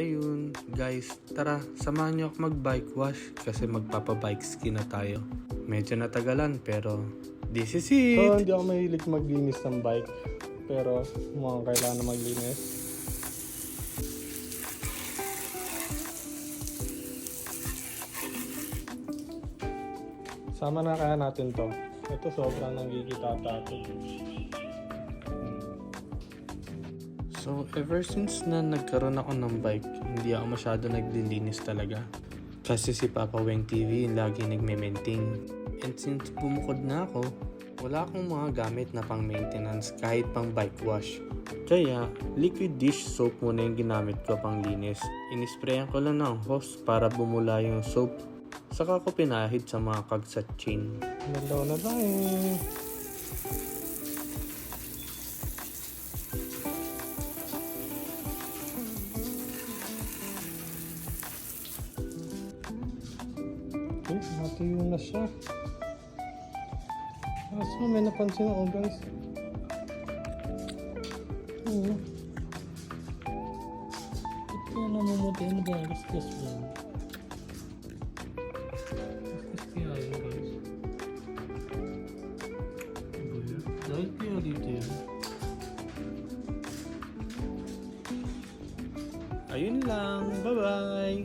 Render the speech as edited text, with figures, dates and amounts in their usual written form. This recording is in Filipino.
ayun guys, tara samahan niyo ako mag-bike wash kasi magpapa-bike ski na tayo. Medyo natagalan pero this is it. So, hindi ako mahilig maglinis ng bike. Pero mukhang kailangan na maglinis. Sama na kaya natin to. Ito sobrang nanggigitata-tato. So ever since na nagkaroon ako ng bike, hindi ako masyado naglilinis talaga. Kasi si Papa Weng TV lagi nagme-maintain. And since bumukod na ako, wala akong mga gamit na pang maintenance kahit pang bike wash. Kaya, liquid dish soap muna yung ginamit ko pang linis. Inisprayan ko lang ng hose para bumula yung soap. Saka ko pinahid sa mga cogs at chain. Nalaw na tayo. Okay, matuyo na siya. Kaso may napansin ako guys. Oo. Ito na namumutay na ba? Gasgas mo. Gasgas kaya yun guys. Dahil kaya dito yan. Ayun lang, bye bye!